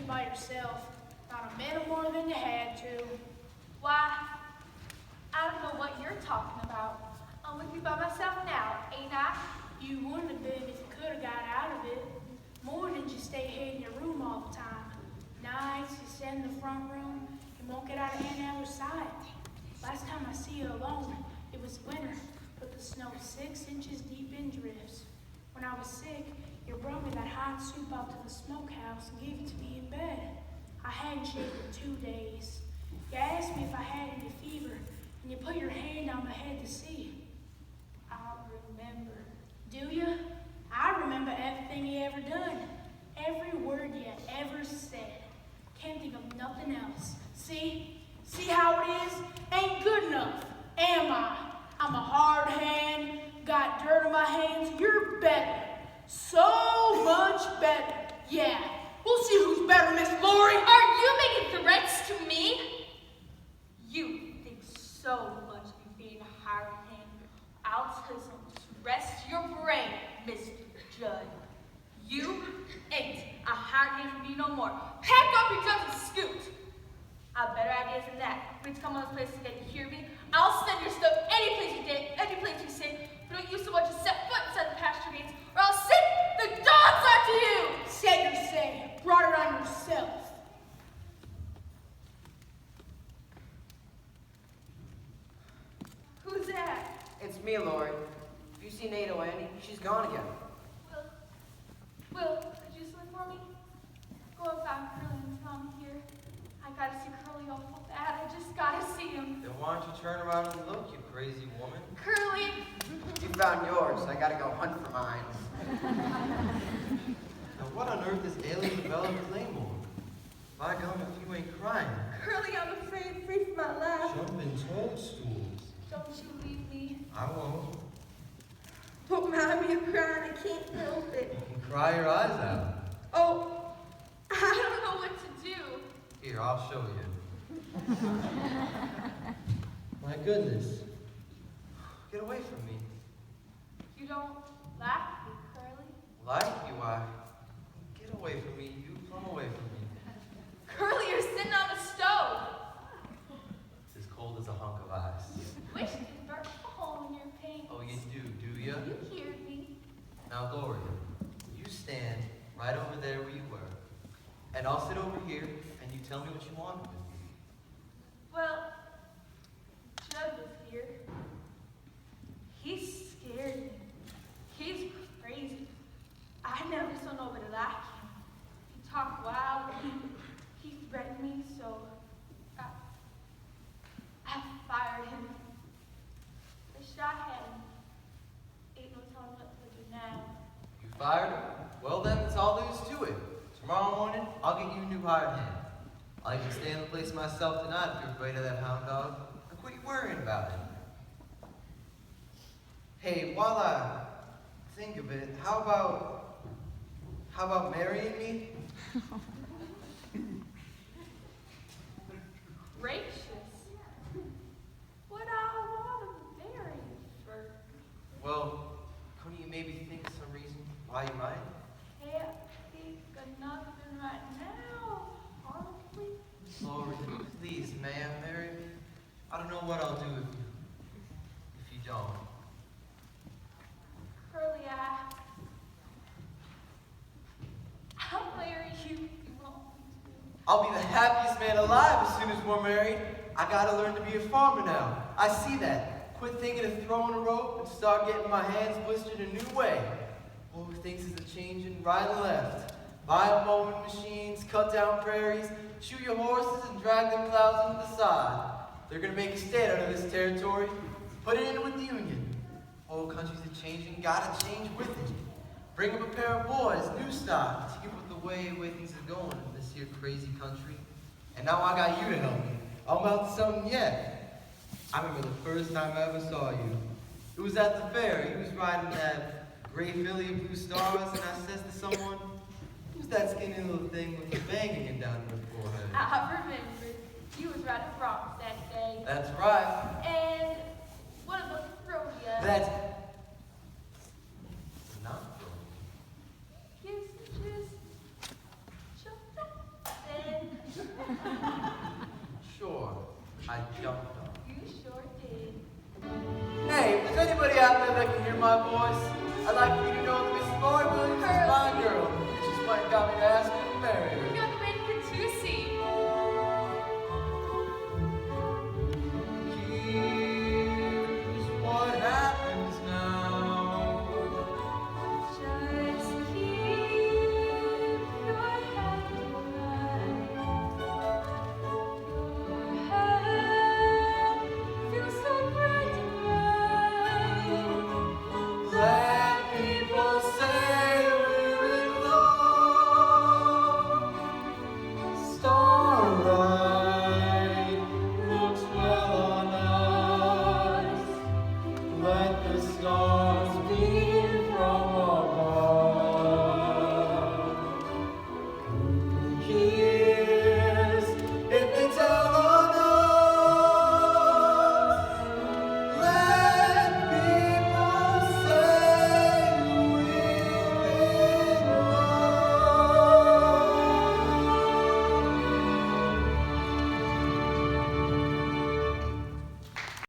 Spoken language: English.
by yourself. Not a minute more than you had to. Why, I don't know what you're talking about. I'm with you by myself now, ain't I? You wouldn't have been if you could have got out of it. More than just stay hid in your room all the time. Nights you sit in the front room and won't get out of Aunt Eller's sight. Last time I see you alone, it was winter, but the snow was 6 inches deep in drifts. When I was sick, you brought me that hot soup out to the smokehouse and gave it to me in bed. I hadn't shaved in 2 days. You asked me if I had any fever, and you put your hand on my head to see. I'll remember. Do you? I remember everything you ever done. Every word you ever said. Can't think of nothing else. See? See how it is? Ain't good enough, am I? I'm a hard hand, got dirt on my hands. You're better. So much better. Yeah. We'll see who's better, Miss Lori. Are you making threats to me? You think so much of being a hired hand. I'll tell you something. Just rest your brain, Mr. Judd. You ain't a hired hand for me no more. Pack up your guns and scoot. I have better ideas than that. When you come on this place again, you hear me? I'll send your stuff any place you did, any place you say. But don't you so much as set foot inside the pasture gates, or I'll send the dogs after you! Said your say. Brought it on yourself. Who's that? It's me, Lori. Have you seen Ada or Annie? She's gone again. Will, could you swim for me? Go and find Curly and tell him here. I gotta see Curly awful bad. I just gotta see him. Then why don't you turn around and look, you crazy woman? Curly! You found yours. I gotta go hunt for mine. Now what on earth is ailing the Bella Claymore? By gum, if you ain't crying. Curly, I'm afraid, free from my life. Jumping toadstools. Don't you leave me. I won't. Don't mind me crying. I can't help it. You can cry your eyes out. Oh, I don't know what to do. Here, I'll show you. My goodness. Get away from me. You don't like me, Curly? Like you, I. Get away from me. You come away from me. Curly, you're sitting on the stove. It's as cold as a hunk of ice. Wish you could burn a hole in your pants. Oh, you do ya? You hear me? Now, Gloria, you stand right over there where you were, and I'll sit over here, and you tell me what you want with me. Well, Judd was here. He scared me. He's crazy. I never saw nobody like him. He talked wild. He threatened me, so I fired him. I shot him. Ain't no telling what to do now. You fired him? Well, then, that's all there is to it. Tomorrow morning, I'll get you a new hired hand. I'll even stay in the place myself tonight if you're afraid of that hound dog. And quit worrying about it. Hey, while I think of it, how about marrying me? Gracious. What I want to marry you for? Well, couldn't you maybe think of some reason why you might? Can't think of nothing right now, honestly. Lord, please, may I marry me? I don't know what I'll do if you don't. Curly, I'll marry you if you want me to. I'll be the happiest man alive as soon as we're married. I gotta learn to be a farmer now. I see that. Quit thinking of throwing a rope and start getting my hands blistered a new way. Oh, things is a changing right and left. Buy mowing machines, cut down prairies, shoot your horses and drag them plows into the sod. They're gonna make a state out of this territory. Put it in with the Union. Oh, countries are changing, gotta change with it. Bring up a pair of boys, new stock, to keep with the way things are going in this here crazy country. And now I got you to help me. I'm about to something yet. I remember the first time I ever saw you. It was at the fair. You was riding that gray filly of blue stars, and I says to someone, who's that skinny little thing with the bang hanging down her forehead? I remember. You was riding broncs that day. That's right. And what about the rodeo? That's not You just jumped up Sure, I jumped on. You sure did. Hey, if there's anybody out there that can hear my voice, I'd like for you to